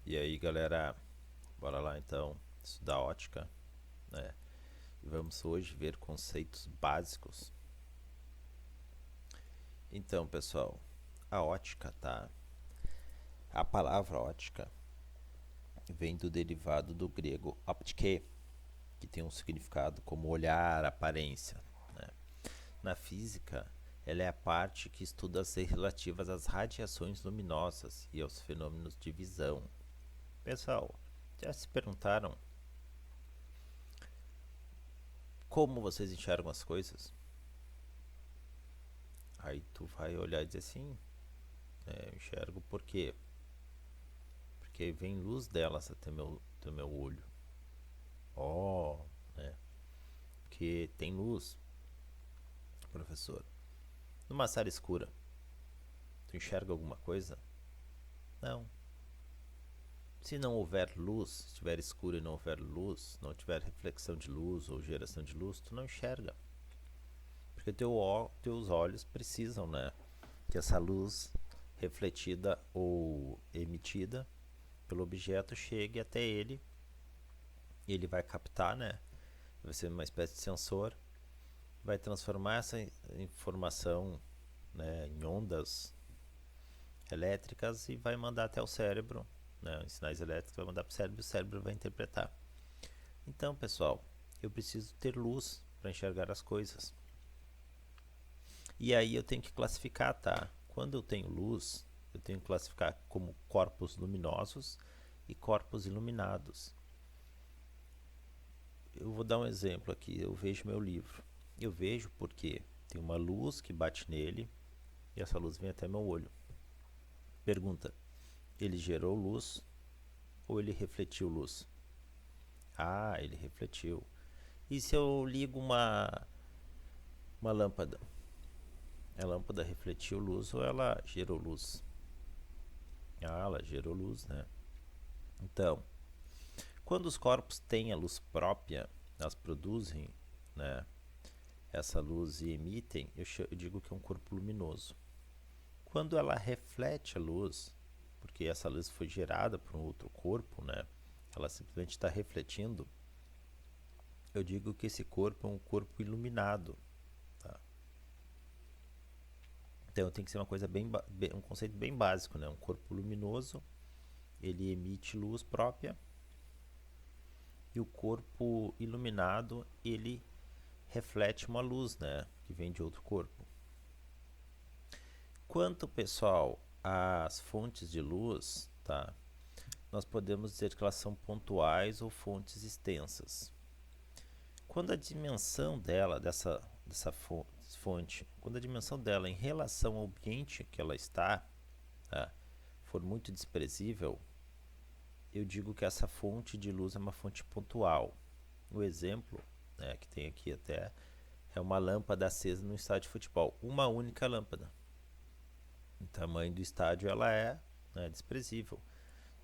E aí, galera, bora lá então estudar ótica, né? E vamos hoje ver conceitos básicos. Então, pessoal, a ótica, tá? A palavra ótica vem do derivado do grego optike, que tem um significado como olhar, aparência, né? Na física, ela é a parte que estuda as relativas às radiações luminosas e aos fenômenos de visão. Pessoal, já se perguntaram como vocês enxergam as coisas? Aí tu vai olhar e dizer assim, eu enxergo por quê? Porque vem luz delas até meu olho. Oh, né? Porque tem luz, professor. Numa sala escura, tu enxerga alguma coisa? Não. Se não houver luz, se estiver escuro e não houver luz, não tiver reflexão de luz ou geração de luz, tu não enxerga. Porque teus olhos precisam, né? Que essa luz refletida ou emitida pelo objeto chegue até ele e ele vai captar, né? Vai ser uma espécie de sensor, vai transformar essa informação, né, em ondas elétricas e vai mandar até o cérebro, né, em sinais elétricos, vai mandar para o cérebro e o cérebro vai interpretar. Então, pessoal, eu preciso ter luz para enxergar as coisas. E aí eu tenho que classificar, tá? Quando eu tenho luz, eu tenho que classificar como corpos luminosos e corpos iluminados. Eu vou dar um exemplo aqui. Eu vejo meu livro. Eu vejo porque tem uma luz que bate nele e essa luz vem até meu olho. Pergunta: ele gerou luz ou ele refletiu luz? Ah, ele refletiu. E se eu ligo uma lâmpada? A lâmpada refletiu luz ou ela gerou luz? Ah, ela gerou luz, né? Então, quando os corpos têm a luz própria, elas produzem, né, essa luz e emitem, eu digo que é um corpo luminoso. Quando ela reflete a luz, porque essa luz foi gerada por um outro corpo, né, ela simplesmente está refletindo, eu digo que esse corpo é um corpo iluminado. Tá? Então tem que ser uma coisa um conceito bem básico, né? Um corpo luminoso, ele emite luz própria, e o corpo iluminado, ele reflete uma luz, né, que vem de outro corpo. Quanto, pessoal, às fontes de luz, tá? Nós podemos dizer que elas são pontuais ou fontes extensas. Quando a dimensão dela, dessa fonte, quando a dimensão dela em relação ao ambiente que ela está, tá, for muito desprezível, eu digo que essa fonte de luz é uma fonte pontual. O exemplo, né, que tem aqui até é uma lâmpada acesa no estádio de futebol, uma única lâmpada. O tamanho do estádio ela é, né, desprezível.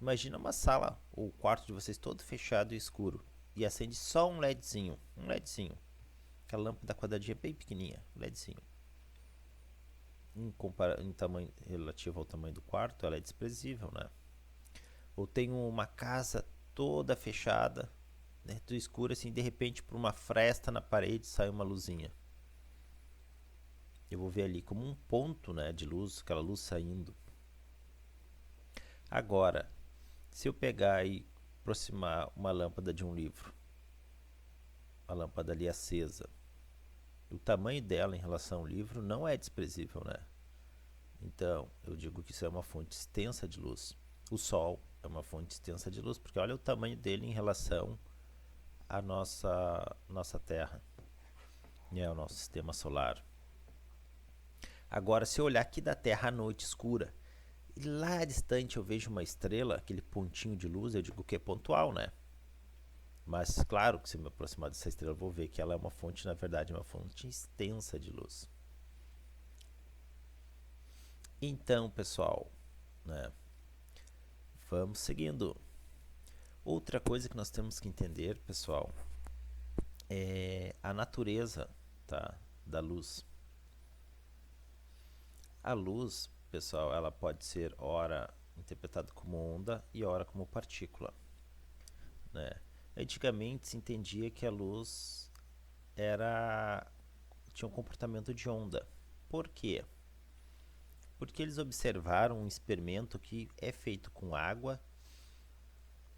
Imagina uma sala ou o quarto de vocês todo fechado e escuro e acende só um LEDzinho, aquela lâmpada quadradinha bem pequenininha, LEDzinho. Em tamanho relativo ao tamanho do quarto, ela é desprezível, né? Ou tem uma casa toda fechada, né, tudo escuro assim, de repente por uma fresta na parede sai uma luzinha. Eu vou ver ali como um ponto, né, de luz, aquela luz saindo. Agora, se eu pegar e aproximar uma lâmpada de um livro, a lâmpada ali acesa, o tamanho dela em relação ao livro não é desprezível, né? Então, eu digo que isso é uma fonte extensa de luz. O Sol é uma fonte extensa de luz, porque olha o tamanho dele em relação à nossa Terra, né, ao nosso sistema solar. Agora, se eu olhar aqui da Terra à noite escura, e lá distante eu vejo uma estrela, aquele pontinho de luz, eu digo que é pontual, né? Mas claro que se eu me aproximar dessa estrela eu vou ver que ela é uma fonte, na verdade, uma fonte extensa de luz. Então, pessoal, né, vamos seguindo. Outra coisa que nós temos que entender, pessoal, é a natureza, tá, da luz. A luz, pessoal, ela pode ser ora interpretado como onda e ora como partícula, né? Antigamente se entendia que a luz tinha um comportamento de onda. Por quê? Porque eles observaram um experimento que é feito com água,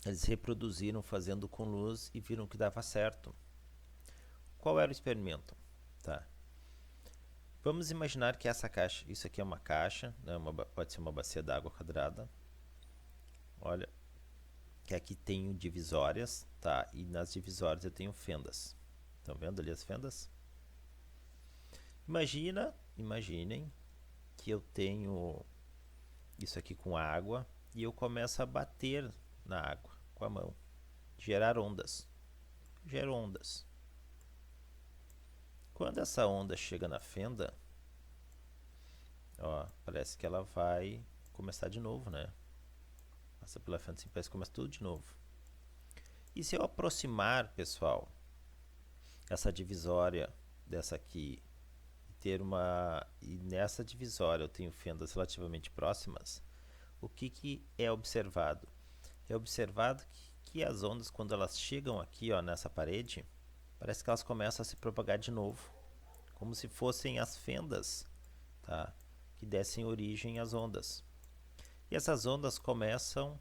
eles reproduziram fazendo com luz e viram que dava certo. Qual era o experimento? Tá. Vamos imaginar que essa caixa, isso aqui é uma caixa, né? Pode ser uma bacia d'água quadrada. Olha, que aqui tenho divisórias, tá? E nas divisórias eu tenho fendas. Estão vendo ali as fendas? Imaginem que eu tenho isso aqui com água e eu começo a bater na água com a mão, gerar ondas. Gero ondas. Quando essa onda chega na fenda, ó, parece que ela vai começar de novo, né? Passa pela fenda assim, parece que começa tudo de novo. E se eu aproximar, pessoal, essa divisória dessa aqui e nessa divisória eu tenho fendas relativamente próximas, o que é observado? É observado que as ondas, quando elas chegam aqui, ó, nessa parede, parece que elas começam a se propagar de novo, como se fossem as fendas, tá? Que dessem origem às ondas. E essas ondas começam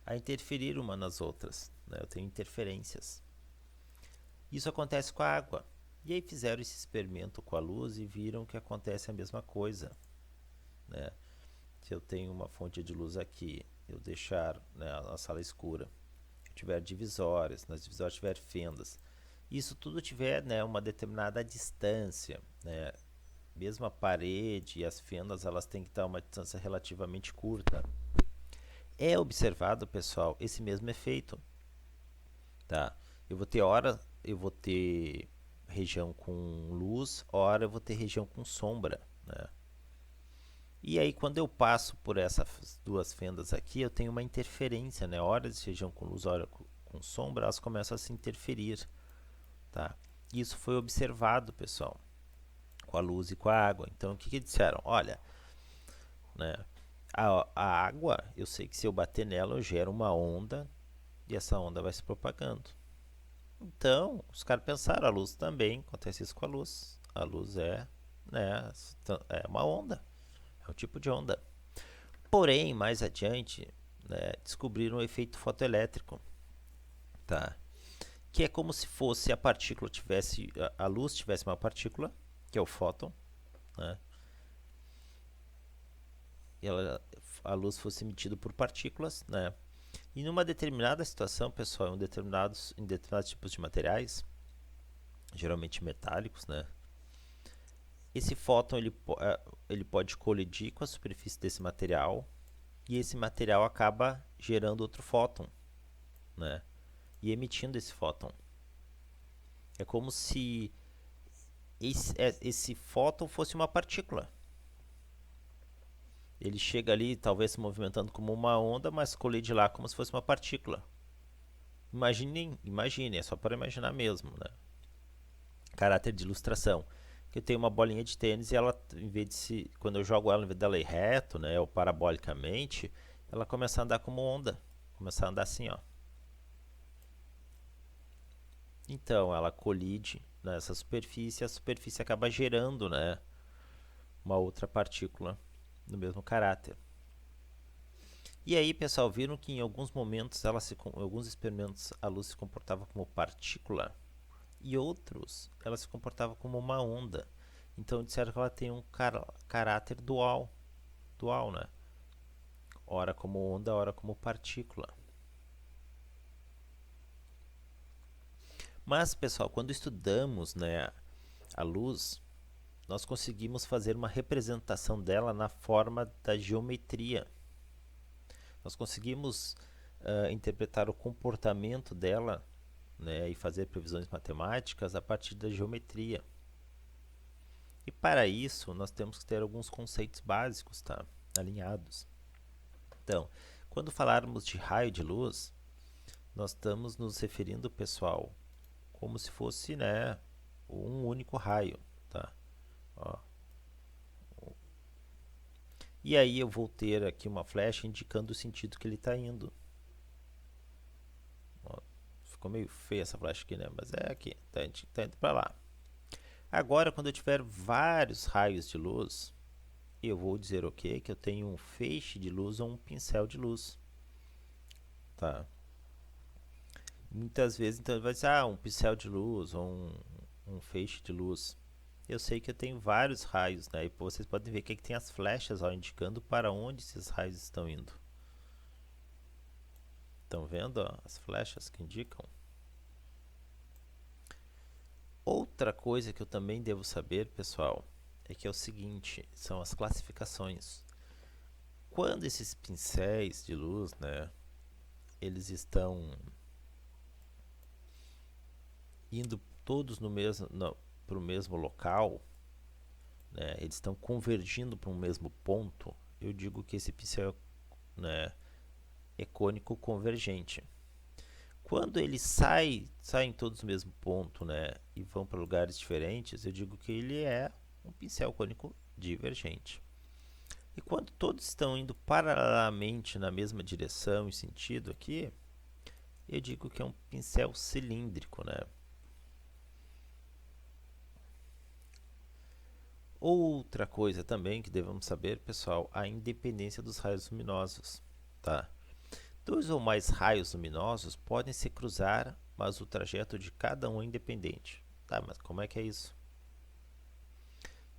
a interferir uma nas outras, né? Eu tenho interferências. Isso acontece com a água. E aí fizeram esse experimento com a luz e viram que acontece a mesma coisa, né? Se eu tenho uma fonte de luz aqui, eu deixar, né, a sala escura, tiver divisórias, nas divisórias tiver fendas, isso tudo tiver, né, uma determinada distância, né? Mesmo a parede e as fendas, elas têm que estar a uma distância relativamente curta. É observado, pessoal, esse mesmo efeito, tá? Eu vou ter região com luz, hora eu vou ter região com sombra, né? E aí quando eu passo por essas duas fendas aqui, eu tenho uma interferência, né? Horas de região com luz, hora com sombra, elas começam a se interferir, tá? Isso foi observado, pessoal, com a luz e com a água. Então o que disseram? Olha, né? A água, eu sei que se eu bater nela, eu gero uma onda e essa onda vai se propagando. Então, os caras pensaram, a luz também, acontece isso com a luz. A luz né, é uma onda, é um tipo de onda. Porém, mais adiante, né, descobriram o efeito fotoelétrico, tá? Que é como se fosse a partícula tivesse, a luz tivesse uma partícula, que é o fóton, né? A luz fosse emitida por partículas, né? E numa determinada situação, pessoal, em determinados tipos de materiais, geralmente metálicos, né? Esse fóton ele pode colidir com a superfície desse material e esse material acaba gerando outro fóton, né? E emitindo esse fóton. É como se esse fóton fosse uma partícula. Ele chega ali, talvez se movimentando como uma onda, mas colide lá como se fosse uma partícula. Imaginem, é só para imaginar mesmo, né? Caráter de ilustração. Que eu tenho uma bolinha de tênis e ela, em vez de quando eu jogo ela, em vez dela ir reto, né, ou parabolicamente, ela começa a andar como onda. Começa a andar assim, ó. Então, ela colide nessa superfície e a superfície acaba gerando, né, uma outra partícula do mesmo caráter. E aí, pessoal, viram que em alguns momentos, em alguns experimentos, a luz se comportava como partícula e outros, ela se comportava como uma onda. Então, disseram que ela tem um caráter dual, né? Ora como onda, ora como partícula. Mas, pessoal, quando estudamos, né, a luz, nós conseguimos fazer uma representação dela na forma da geometria. Nós conseguimos interpretar o comportamento dela, né, e fazer previsões matemáticas a partir da geometria. E para isso, nós temos que ter alguns conceitos básicos, tá, alinhados. Então, quando falarmos de raio de luz, nós estamos nos referindo, pessoal, como se fosse, né, um único raio, tá? Ó. E aí eu vou ter aqui uma flecha indicando o sentido que ele está indo. Ó, ficou meio feia essa flecha aqui, né? Mas é aqui, tá indo para lá. Agora, quando eu tiver vários raios de luz, eu vou dizer o quê? Que eu tenho um feixe de luz ou um pincel de luz. Tá? Muitas vezes, então, vai dizer, um pincel de luz ou um feixe de luz. Eu sei que eu tenho vários raios, né? E vocês podem ver que aqui tem as flechas, ó, indicando para onde esses raios estão indo. Estão vendo, ó, as flechas que indicam? Outra coisa que eu também devo saber, pessoal, é que é o seguinte, são as classificações. Quando esses pincéis de luz, né, eles estão indo todos para o mesmo local, né, eles estão convergindo para um mesmo ponto, eu digo que esse pincel, né, é cônico convergente. Quando eles saem todos do mesmo ponto, né, e vão para lugares diferentes, eu digo que ele é um pincel cônico divergente. E quando todos estão indo paralelamente na mesma direção e sentido aqui, eu digo que é um pincel cilíndrico, né? Outra coisa também que devemos saber, pessoal, a independência dos raios luminosos, tá? Dois ou mais raios luminosos podem se cruzar, mas o trajeto de cada um é independente. Tá, mas como é que é isso?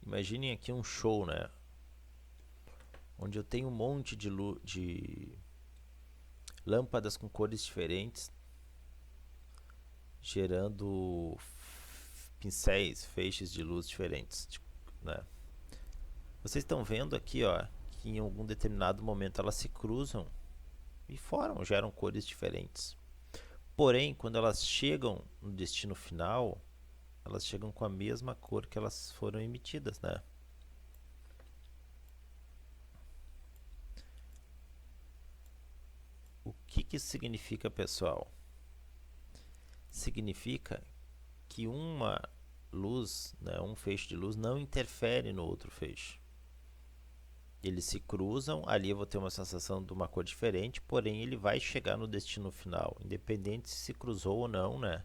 Imaginem aqui um show, né? Onde eu tenho um monte de lâmpadas com cores diferentes, gerando pincéis, feixes de luz diferentes, né? Vocês estão vendo aqui, ó, que em algum determinado momento elas se cruzam e geram cores diferentes. Porém, quando elas chegam no destino final, elas chegam com a mesma cor que elas foram emitidas, né? O que isso significa, pessoal? Significa que uma luz, né, um feixe de luz, não interfere no outro feixe. Eles se cruzam, ali eu vou ter uma sensação de uma cor diferente, porém ele vai chegar no destino final, independente se cruzou ou não, né,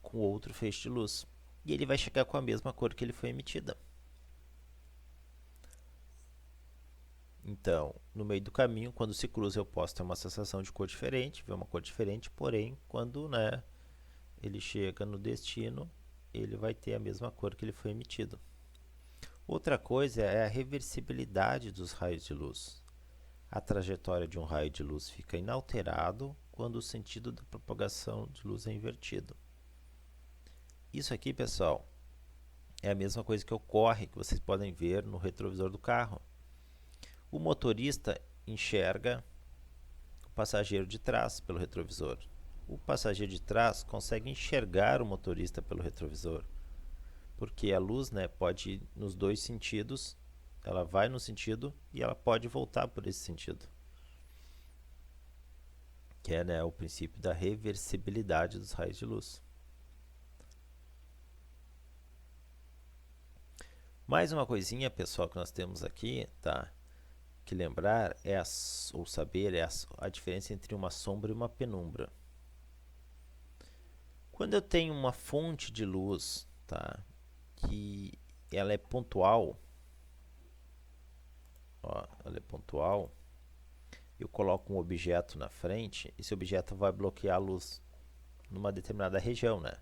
com outro feixe de luz. E ele vai chegar com a mesma cor que ele foi emitida. Então, no meio do caminho, quando se cruza, eu posso ter uma sensação de cor diferente, ver uma cor diferente, porém, quando, né, ele chega no destino, ele vai ter a mesma cor que ele foi emitido. Outra coisa é a reversibilidade dos raios de luz. A trajetória de um raio de luz fica inalterado quando o sentido da propagação de luz é invertido. Isso aqui, pessoal, é a mesma coisa que ocorre, que vocês podem ver no retrovisor do carro. O motorista enxerga o passageiro de trás pelo retrovisor. O passageiro de trás consegue enxergar o motorista pelo retrovisor, porque a luz, né, pode ir nos dois sentidos, ela vai no sentido e ela pode voltar por esse sentido, que é, né, o princípio da reversibilidade dos raios de luz. Mais uma coisinha, pessoal, que nós temos aqui, tá? Que lembrar ou saber é a diferença entre uma sombra e uma penumbra. Quando eu tenho uma fonte de luz, tá, que ela é pontual, ó, ela é pontual, eu coloco um objeto na frente, esse objeto vai bloquear a luz numa determinada região, né?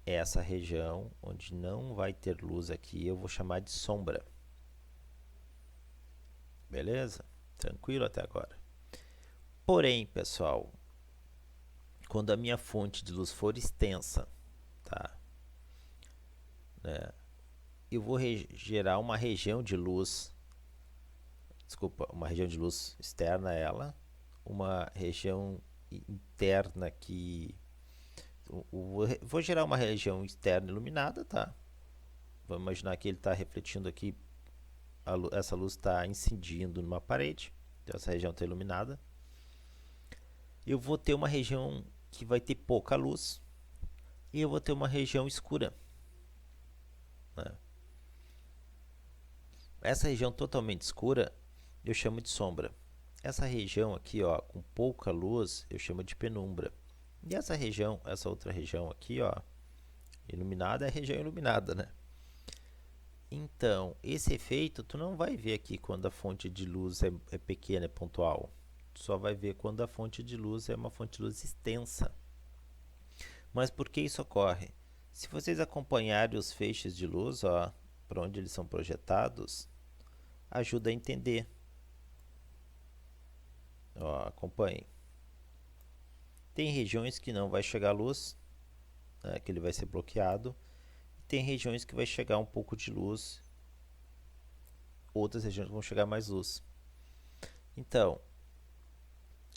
Essa região onde não vai ter luz aqui, eu vou chamar de sombra. Beleza? Tranquilo até agora. Porém, pessoal, quando a minha fonte de luz for extensa, tá? Né? Eu vou gerar uma região de luz, uma região de luz externa a ela, uma região interna que vou gerar uma região externa iluminada, tá? Vamos imaginar que ele está refletindo aqui, essa luz está incidindo numa parede, então essa região está iluminada. Eu vou ter uma região que vai ter pouca luz e eu vou ter uma região escura, né? essa região totalmente escura eu chamo de sombra. Essa região aqui, ó, com pouca luz, eu chamo de penumbra. E essa região, essa outra região aqui, ó, iluminada, é a região iluminada, né? Então, esse efeito tu não vai ver aqui quando a fonte de luz é pequena, é pontual. Tu só vai ver quando a fonte de luz é uma fonte de luz extensa. Mas por que isso ocorre? Se vocês acompanharem os feixes de luz, ó, para onde eles são projetados, ajuda a entender. Ó, acompanhem. Tem regiões que não vai chegar luz, né, que ele vai ser bloqueado. Tem regiões que vai chegar um pouco de luz, outras regiões vão chegar mais luz. Então,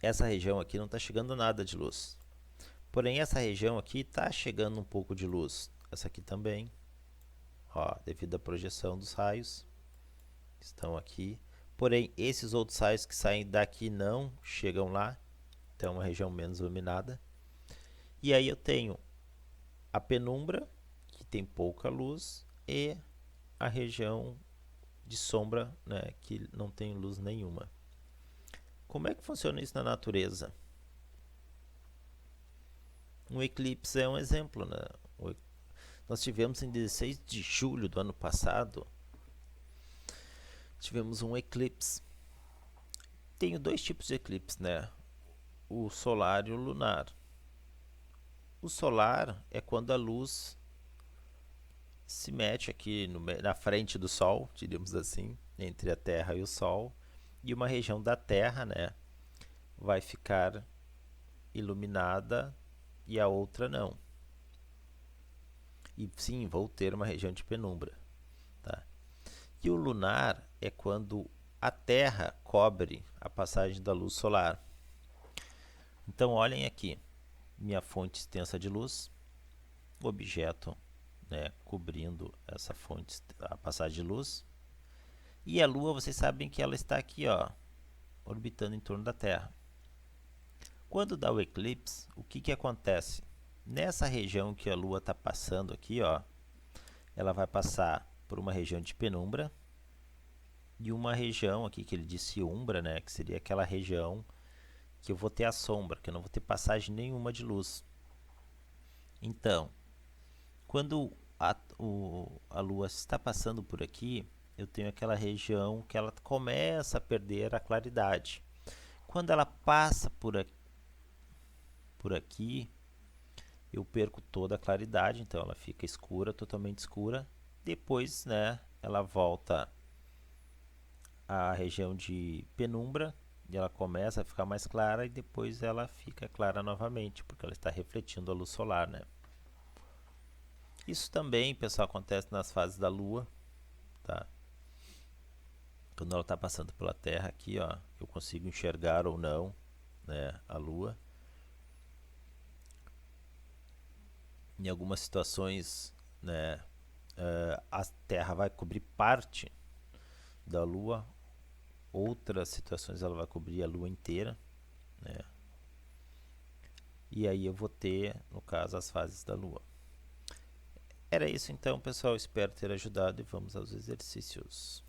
essa região aqui não está chegando nada de luz. Porém, essa região aqui está chegando um pouco de luz. Essa aqui também, ó, devido à projeção dos raios que estão aqui. Porém, esses outros raios que saem daqui não chegam lá. Então, é uma região menos iluminada. E aí eu tenho a penumbra, que tem pouca luz, e a região de sombra, né, que não tem luz nenhuma. Como é que funciona isso na natureza? Um eclipse é um exemplo, né? Nós tivemos em 16 de julho do ano passado, tivemos um eclipse. Tenho dois tipos de eclipse, né? O solar e o lunar. O solar é quando a luz se mete aqui na frente do Sol, diríamos assim, entre a Terra e o Sol, e uma região da Terra, né, vai ficar iluminada e a outra não. E sim, vou ter uma região de penumbra. Tá? E o lunar é quando a Terra cobre a passagem da luz solar. Então, olhem aqui, minha fonte extensa de luz, objeto, né, cobrindo essa fonte, a passagem de luz. E a Lua, vocês sabem que ela está aqui, ó, orbitando em torno da Terra. Quando dá o eclipse, o que que acontece? Nessa região que a Lua está passando aqui, ó, ela vai passar por uma região de penumbra e uma região aqui que ele disse umbra, né, que seria aquela região que eu vou ter a sombra, que eu não vou ter passagem nenhuma de luz. Então, quando a Lua está passando por aqui, eu tenho aquela região que ela começa a perder a claridade. Quando ela passa por aqui, eu perco toda a claridade, então ela fica escura, totalmente escura. Depois, né, ela volta à região de penumbra, e ela começa a ficar mais clara e depois ela fica clara novamente, porque ela está refletindo a luz solar, né? Isso também, pessoal, acontece nas fases da Lua, tá? Quando ela está passando pela Terra aqui, ó, eu consigo enxergar ou não, né, a Lua. Em algumas situações, né, a Terra vai cobrir parte da Lua, outras situações ela vai cobrir a Lua inteira, né? E aí eu vou ter, no caso, as fases da Lua. Era isso então, pessoal. Espero ter ajudado e vamos aos exercícios.